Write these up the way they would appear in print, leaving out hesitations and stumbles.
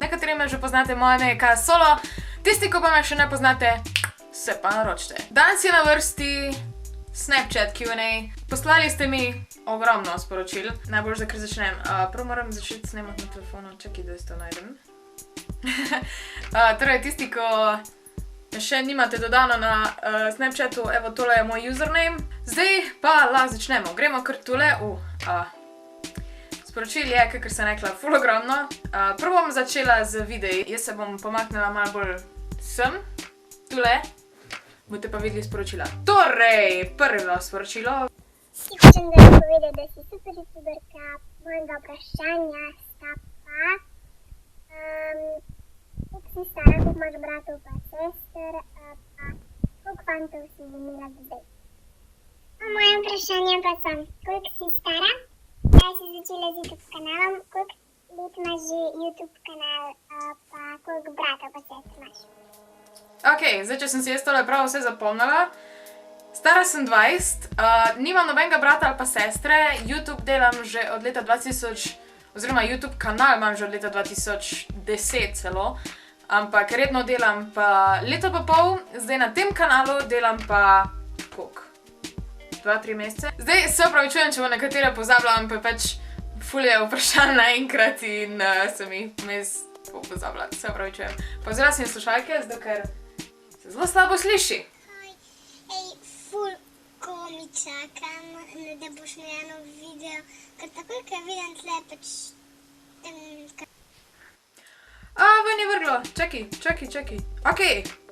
Nekateri me že poznate, moje ime je Kaja Solo, tisti, ko pa me še ne poznate, se pa naročite. Danes je na vrsti Snapchat Q&A. Poslali ste mi ogromno sporočil. Najbolj, da kar začnem. Prvo moram začeti snemati na telefonu. Čakaj, da to najdem. Torej, tisti, ko še nimate dodano na Snapchatu, evo, tole je moj username. Zdaj pa lahko začnemo. Gremo kar tole. Sporočil je, kakor sem rekla, ful ogromno. Prvo bom začela z videi. Jaz se bom pomaknila malo bolj sem. Tule. Boste pa videli sporočila. Torej, prvo sporočilo. Hočem da povedati, da si super youtuberka. Moje dva vprašanja sta pa, koliko si stara, koliko imaš bratov pa sester, pa koliko fantov si imela do zdaj. Moje vprašanje pa so, koliko si stara, kdaj si začela z YouTube kanalom, koliko let imaš že YouTube kanal, pa koliko bratov pa sester imaš. Ok, zdaj, če sem si jaz tole prav vse zapomnila. Stara sem 20, nimam nobenega brata ali pa sestre, YouTube delam že od leta 2000, oziroma YouTube kanal imam že od leta 2010 celo, ampak redno delam pa leto pa pol, zdaj na tem kanalu delam pa, koliko? 2-3 mesece. Zdaj se opravičujem, če bo nekatere pozabljam, pa pač ful je vprašanj naenkrat in sem jih vmes pozabila, se opravičujem. Pa vzela sem slušalke, zato ker se zelo slabo sliši. Ful, ko mi čakam, da boš mi eno video, ker takoj, ko vidim tle, pač Ven je vrglo, čakaj. Ok,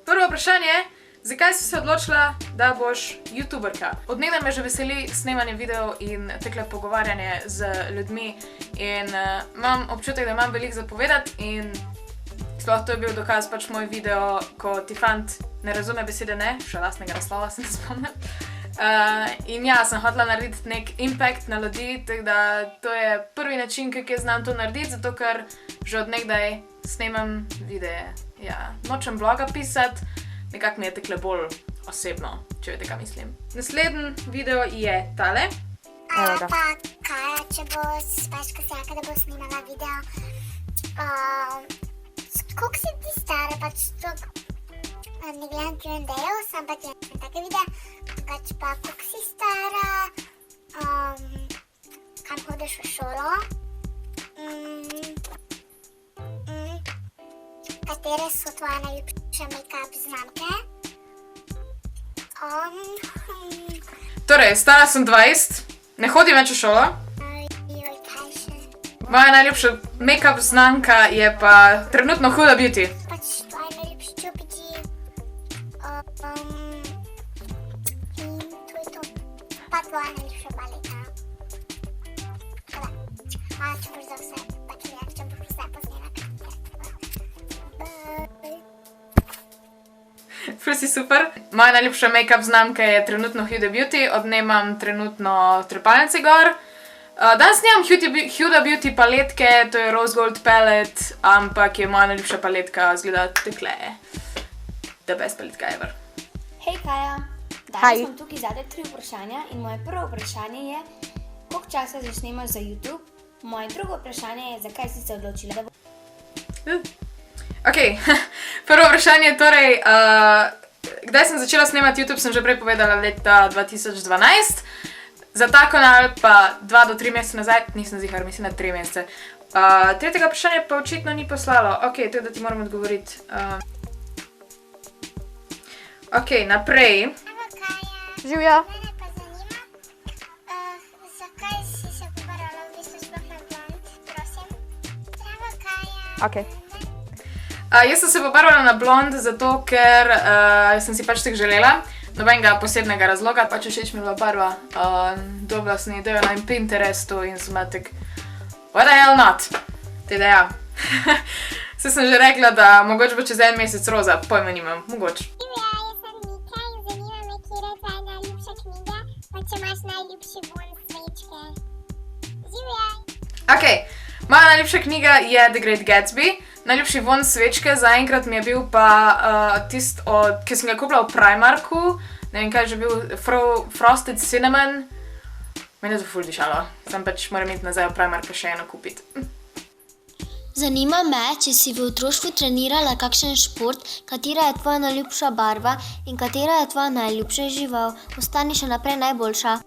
prvo vprašanje, zakaj si se odločila, da boš youtuberka? Od nekdaj me že veseli snemanje videov in tekle pogovarjanje z ljudmi in imam občutek, da imam veliko za povedati in sploh to je bil dokaz pač moj video, ko ti fant ne razume besede ne, še lastnega naslova se ne spomnim. In ja, sem hotela narediti nek impact na ljudi, tako da to je prvi način, kako jaz znam to narediti, zato ker že od nekdaj snemam videe. Ja, nočem bloga pisati, nekako mi je tekle bolj osebno, če veste, kaj mislim. Naslednji video je tale. Pa Kaja, če bo speš Kosjaka, da bo snimala video, koliko si ti stara, pač ne gledam Q&A-ov, sam pač imam take videa, drugače pa koliko si stara, kam hodiš v šolo, katere so tvoje najljubše make-up znamke. Torej, stara sem 20, ne hodim več v šolo. Kaj še? Moja najljubša make-up znamka je pa trenutno Huda Beauty. Pač tvoje najljubše čupiči, in to je to. Pa tvoja najljubša baleta. Tako da, hvala, če boš za vse, pač mi če boš vse posnela. Bye. Ful si super. Moja najljubša make-up znamka je trenutno Huda Beauty, od nje imam trenutno trepalnice gor. Danes nimam Huda Beauty paletke, to je Rose Gold palette, ampak je moja najljubša paletka, zgleda takle. The best paletka ever. Hej Kaja, danes imam tukaj zadaj 3 vprašanja in moje prvo vprašanje je, koliko časa že snemaš za YouTube? Moje drugo vprašanje je, zakaj si se odločila, da bo... Ok, prvo vprašanje, torej, kdaj sem začela snemati YouTube, sem že prej povedala leta 2012. Za ta kanal pa 2 do 3 mesece nazaj, nisem zihar, mislim na 3 mesece. Tretjega vprašanja pa očitno ni poslalo. Ok, to je, da ti moram odgovoriti. Ok, naprej. Evo Kaja, Živjo. mene pa zanima, zakaj si se pobarala v bistvu sploh na blond, prosim. Evo Kaja. Ok. Jaz sem se pobarvala na blond, zato ker sem si pač tako želela. Nobenega posebnega razloga, pač všeč mi je bila barva. Dobila sem idejo na Pinterestu in sem bila tak, what the hell not? Teda ja. Se sem že rekla, da mogoče bo čez en mesec roza, pojma nimam, mogoče. Živja, jaz sem Nika in zanima me, kjer je tvoja najljubša knjiga, pa če imaš najljubši vonj svečke. Živja! Ok, moja najljubša knjiga je The Great Gatsby. Najljubši von svečke zaenkrat mi je bil pa tist, ki sem ga kupila v Primarku, ne vem kaj je že bil, Frosted Cinnamon. Meni je to ful dišalo, sem pač moram iti nazaj v Primark pa še eno kupiti. Zanima me, če si v otroštvu trenirala kakšen šport, katera je tvoja najljubša barva in katera je tvoja najljubša žival. Ostani še naprej najboljša.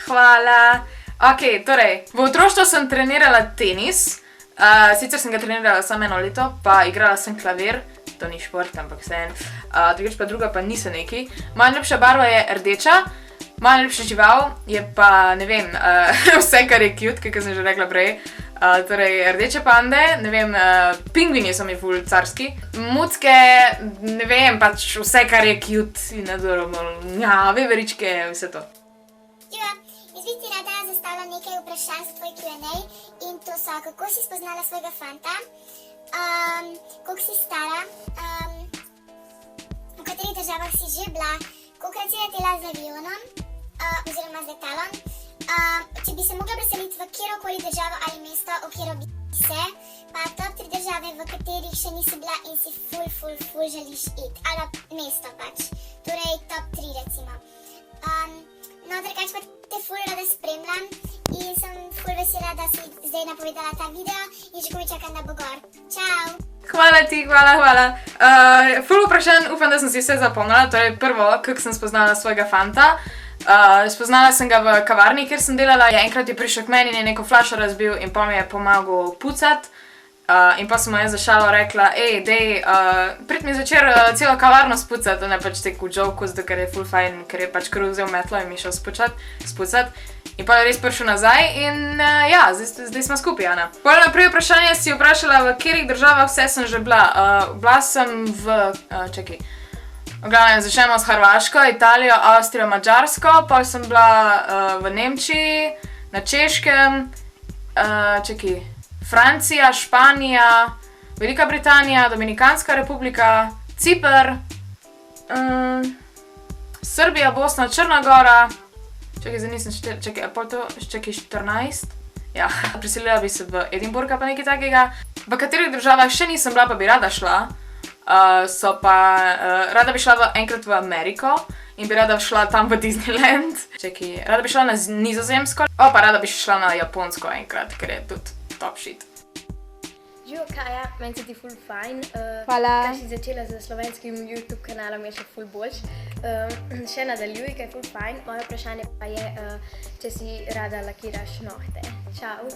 Hvala. Ok, torej, v otroštvu sem trenirala tenis, sicer sem ga trenirala samo 1 leto, pa igrala sem klavir, to ni šport, ampak vseeno, drugače pa druga pa niso neki. Moja najljubša barva je rdeča, moja najljubša žival je pa, ne vem, vse kar je cute, kakor sem že rekla prej. Torej, rdeče pande, ne vem, pingvini so mi ful carski, mucke, ne vem, pač vse kar je cute in adorable, veveričke, vse to. Jaz bi ti rada zastavila nekaj vprašanj za tvoj Q&A in to so, kako si spoznala svojega fanta, koliko si stara, v katerih državah si že bila, kolikrat si letela z avionom oziroma z letalom, če bi se mogla preseliti v kjerokoli državo ali mesto, v katero bi se, pa top 3 države, v katerih še nisi bila in si ful želiš iti, ali mesto pač, torej top 3 recimo. No, drugače pa te ful rada spremljam in sem ful vesela, da si zdaj napovedala ta video in že komaj čakam, da bo gor. Čau! Hvala ti, hvala. Ful vprašanj, upam, da sem si vse zapomnila, torej prvo, kako sem spoznala svojega fanta. Spoznala sem ga v kavarni, kjer sem delala, enkrat je prišel k meni in je neko flašo razbil in pa mi je pomagal pucati. In pa sem mu jaz za šalo rekla, prid mi zvečer celo kavarno spucati, ne pač tek v joku, zato ker je ful fajn, ker je pač kar vzel metlo in mi šel spucati. In pa je res prišel nazaj in ja, zdaj smo skupaj, Ana. Pol naprej vprašanje si vprašala, v katerih državah vse sem že bila. Bila sem v glavnem začnemo s Hrvaško, Italijo, Avstrijo, Madžarsko, pol sem bila v Nemčiji, na Češkem, Francija, Španija, Velika Britanija, Dominikanska republika, Ciper, Srbija, Bosna, Črna Gora, čakaj 14, ja, preselila bi se v Edinburgh pa nekaj takega. V katerih državah še nisem bila, pa bi rada šla, rada bi šla enkrat v Ameriko in bi rada šla tam v Disneyland. Rada bi šla na Nizozemsko, pa rada bi šla na Japonsko enkrat, ker je tudi top shit. Živo Kaja, meni se ti ful fajn. Hvala. Kar si začela z slovenskim YouTube kanalom je še ful boljš. Še nadaljuj, kaj je ful fajn. Moje vprašanje pa je, če si rada lakiraš nohte. Čau.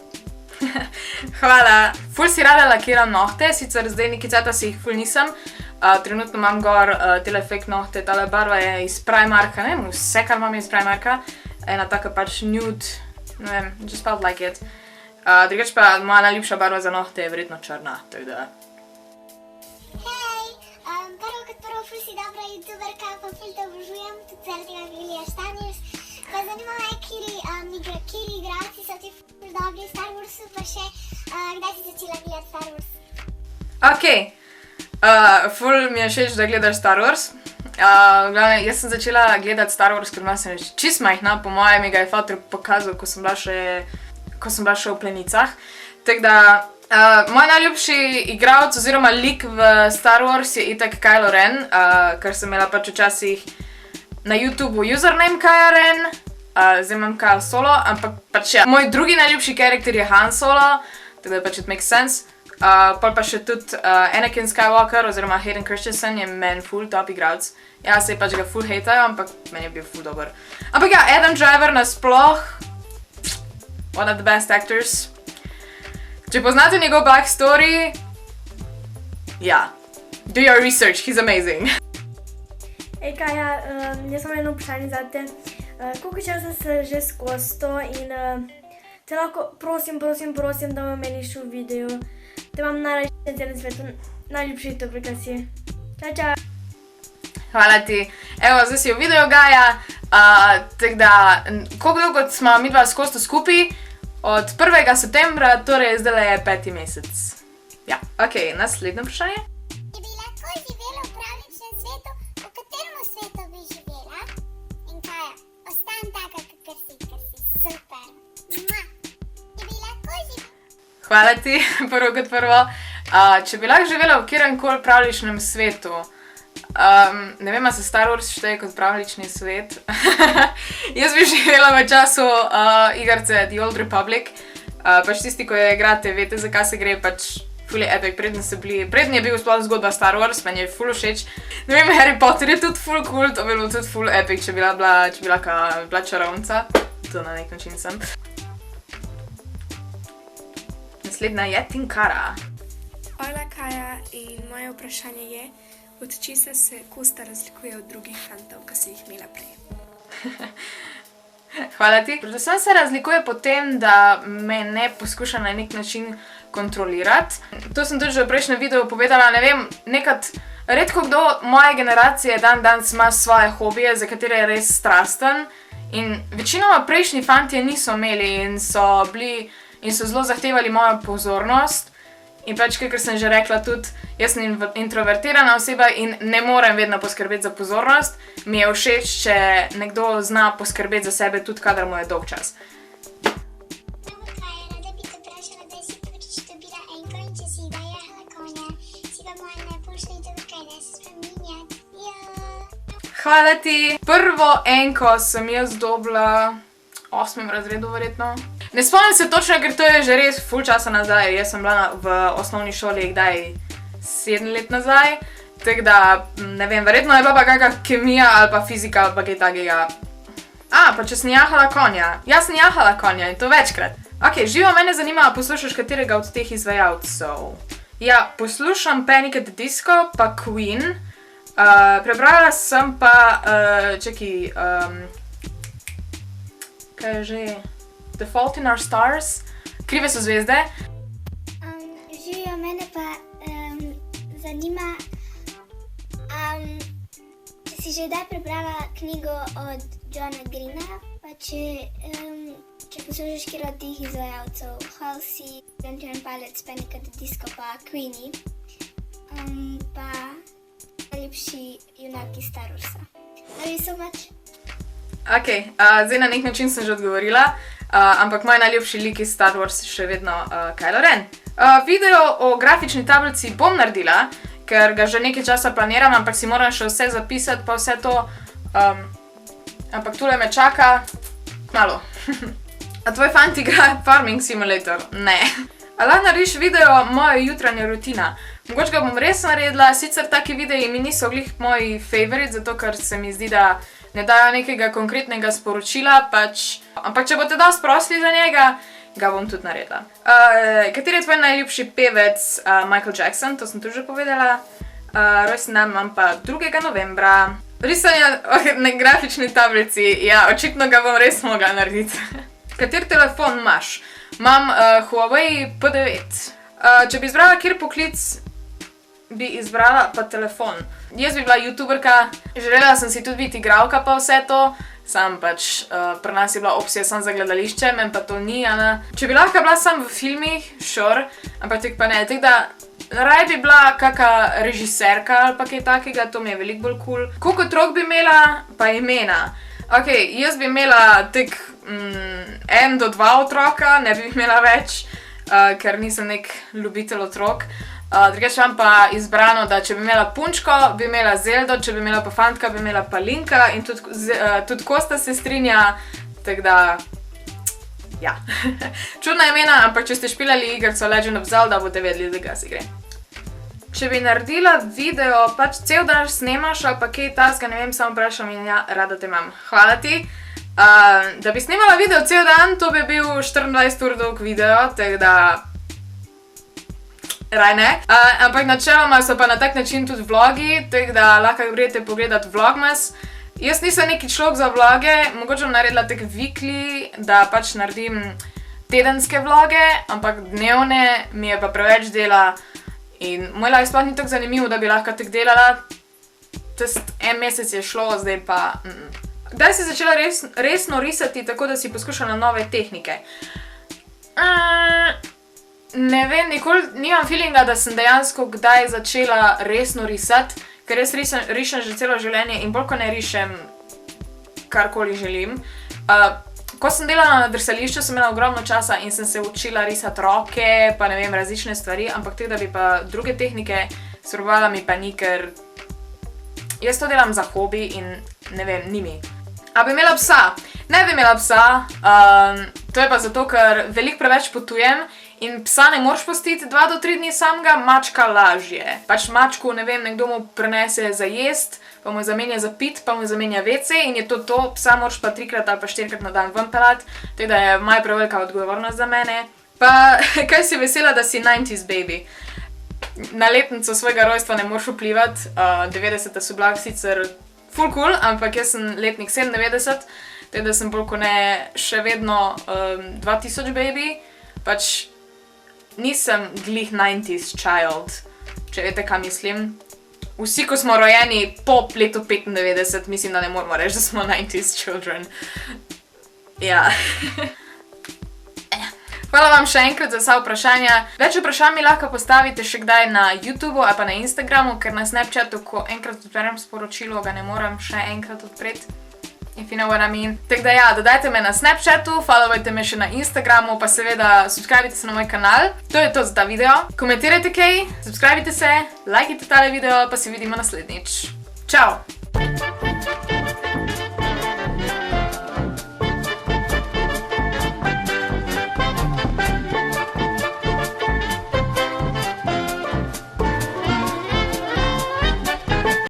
Hvala. Ful si rada lakiram nohte, sicer zdaj nekaj cajta si jih ful nisem. Trenutno imam gor tele fake nohte, tale barva je iz Primarka, ne vem, vse kar imam je iz Primarka. Ena taka pač nude, ne vem, just felt like it. Drugače pa moja najljubša barva za nohte je verjetno črna, tako da. Hej, prvo kot prvo ful si dobra youtuberka, pa ful te obožujem, tudi zaradi tega gledaš Star Wars. Pa zanima me, kateri igralci so ti ful dobri v Star Warsu, pa še kdaj si začela gledati Star Wars? Ok, ful mi je všeč, da gledaš Star Wars. Glavne, jaz sem začela gledati Star Wars, ker sem čist majhna, po mojem mi ga je Fater pokazal, ko sem bila še v plenicah. Tako da, moj najljubši igralec oziroma lik v Star Wars je itak Kylo Ren, ker sem imela pač včasih na YouTubeu username Kylo Ren, zdaj imam Kylo Solo, ampak pač ja, moj drugi najljubši karakter je Han Solo, tako da pač it makes sense. Pol pa še tudi Anakin Skywalker oziroma Hayden Christensen je meni ful top igralec. Ja, se pač ga ful hejtajo, ampak meni je bil ful dober. Ampak ja, Adam Driver nasploh, one of the best actors. Če poznate njegov backstory, ja, do your research, he's amazing. Ej Kaja, jaz imam eno vprašanje za te. Koliko časa se že skozi to in te lahko prosim, da me omeniš v videu. Te imam najrajši na celem svetu, najljubši youtuberka si. Čau. Hvala ti. Evo, zdaj si v videu Gaja, tako da, koliko dolgo smo midva skozi to skupaj? Od 1. septembra, torej zdaj je 5. mesec. Ja, ok, naslednje vprašanje. Če bi lahko živela v pravličnem svetu, v katerem svetu bi živela? In Kaja, ostan taka, ker si super. Če bi lahko živela... Hvala ti, prvo kot prvo. Če bi lahko živela v kjerkoli pravljičnem svetu, ne vem, a se Star Wars šteje kot pravljični svet. Jaz bi živela v času igrice The Old Republic. Pač tisti, ko jo igrate, veste, zakaj se gre, pač ful je epic, preden je bil sploh zgodba Star Wars, meni je ful všeč. Ne vem, Harry Potter je tudi ful cool, to bi bilo tudi ful epic, če bi bila čarovnica. To na nek način sem. Naslednja je Tinkara. Hola Kaja, in moje vprašanje je, od česa se Kosta razlikuje od drugih fantov, ki si jih imela prej? Hvala ti. Predvsem se razlikuje po tem, da me ne poskuša na nek način kontrolirati. To sem tudi že v prejšnjem videu povedala, ne vem, redko kdo moje generacije danes ima svoje hobije, za katere je res strasten. In večinoma prejšnji fantje niso imeli in so zelo zahtevali mojo pozornost. In pač, ker sem že rekla tudi, jaz sem introvertirana oseba in ne morem vedno poskrbeti za pozornost. Mi je všeč, če nekdo zna poskrbeti za sebe tudi, kadar mu je dolgčas. Kaja, rada bi te vprašala, da si prvič dobila enko in če si kdaj jahala konja. Si pa moja najboljša youtuberka, ne se spominjati. Hvala ti. Prvo enko sem jaz dobila v 8. razredu verjetno. Ne spomnim se točno, ker to je že res ful časa nazaj. Jaz sem bila v osnovni šoli kdaj 7 let nazaj. Tako da, ne vem, verjetno je bila pa kakšna kemija ali pa fizika ali pa kaj takega. Pa če sem jahala konja. Jaz sem jahala konja in to večkrat. Ok, živo mene zanima, a poslušaš katerega od teh izvajalcev. Ja, poslušam Panic! At the Disco pa Queen. Prebrala sem pa, kaj je že? The Fault in Our Stars, Krive so zvezde. Živijo, mene pa zanima, če si že kdaj prebrala knjigo od Johna Greena, pa če poslušaš kjer od teh izvajalcev, Halsey, 21 Pilots, Panic! At the Disco pa Queenie, pa najljubši junaki Star Warsa. Love you so much. Ok, zdaj na nek način sem že odgovorila. Ampak moj najljubši lik iz Star Wars je še vedno Kylo Ren. Video o grafični tablici bom naredila, ker ga že nekaj časa planiram, ampak si moram še vse zapisati pa vse to. Ampak tule me čaka malo. A tvoj fant igra Farming Simulator? Ne. A lahko narediš video moja jutranja rutina? Mogoče ga bom res naredila, sicer taki videi mi niso glih moji favorite, zato ker se mi zdi, da ne dajo nekega konkretnega sporočila, ampak če boste dosti prosili za njega, ga bom tudi naredila. Kateri je tvoj najljubši pevec? Michael Jackson, to sem tudi že povedala. Rojstni dan imam pa 2. novembra. Risanje na grafični tablici, ja, očitno ga bom res mogla narediti. Kateri telefon imaš? Imam Huawei P9. Če bi izbrala kjer poklic, bi izbrala pa telefon. Jaz bi bila youtuberka, želela sem si tudi biti igralka pa vse to, sam pač pri nas je bila opcija sam za gledališče, men pa to ni, Če bi lahko bila sam v filmih, sure, ampak tako pa ne, tako da raj bi bila kakšna režiserka ali pa kaj takega, to mi je veliko bolj cool. Koliko otrok bi imela, pa imena. Ok, jaz bi imela tak 1 do 2 otroka, ne bi imela več, ker nisem nek ljubitelj otrok. Drugače imam pa izbrano, da če bi imela punčko, bi imela Zeldo, če bi imela pa fantka, bi imela pa Linka in tudi Kosta se strinja, tako da, ja. Čudna imena, ampak če ste špilali igrico Legend of Zelda, boste vedeli, da ga se gre. Če bi naredila video, pač cel dan snemaš ali pa kaj taska, ne vem, samo vprašam in ja, rada te imam. Hvala ti. Da bi snemala video cel dan, to bi bil 24 ur dolg video, tako da raj ne. Ampak načeloma so pa na tak način tudi vlogi, tako da lahko greste pogledati Vlogmas. Jaz nisem neki človek za vloge, mogoče bom naredila tak weekly, da pač naredim tedenske vloge, ampak dnevne mi je pa preveč dela in moj life sploh ni tako zanimivo, da bi lahko tako delala. En mesec je šlo, zdaj pa... Kdaj si začela resno risati, tako da si poskušala nove tehnike? Ne vem, nikoli nimam feelinga, da sem dejansko kdaj začela resno risati, ker jaz rišem že celo življenje in bolj ko ne rišem karkoli želim. Ko sem delala na drsališču, sem imela ogromno časa in sem se učila risati roke, pa ne vem, različne stvari, ampak te, da bi pa druge tehnike sprobovala, mi pa ni, ker jaz to delam za hobi in ne vem, ni mi. A bi imela psa? Ne bi imela psa, to je pa zato, ker veliko preveč potujem in psa ne moreš pustiti 2 do 3 dni samega, mačka lažje. Pač mačku, ne vem, nekdo mu prenese za jest, pa mu zamenja za pit, pa mu zamenja WC in je to, psa moraš pa 3-krat ali pa 4-krat na dan ven peljati, tako da je malo prevelika odgovornost za mene. Pa kaj si vesela, da si 90s baby? Na letnico svojega rojstva ne moreš vplivati, 90 so bila sicer ful cool, ampak jaz sem letnik 97, tako da sem bolj kot ne še vedno 2000 baby, pač nisem glih 90s child, če veste, kaj mislim. Vsi, ko smo rojeni po letu 95, mislim, da ne moramo reči, da smo 90s children. Ja. Hvala vam še enkrat za vsa vprašanja. Več vprašanj mi lahko postavite še kdaj na YouTubeu ali pa na Instagramu, ker na Snapchatu, ko enkrat odprem sporočilo, ga ne morem še enkrat odpreti. If you know what I mean. Tako da ja, dodajte me na Snapchatu, followajte me še na Instagramu, pa seveda subscribite se na moj kanal. To je to za ta video. Komentirajte kaj, subscribite se, lajkajte tale video, pa se vidimo naslednjič. Čau!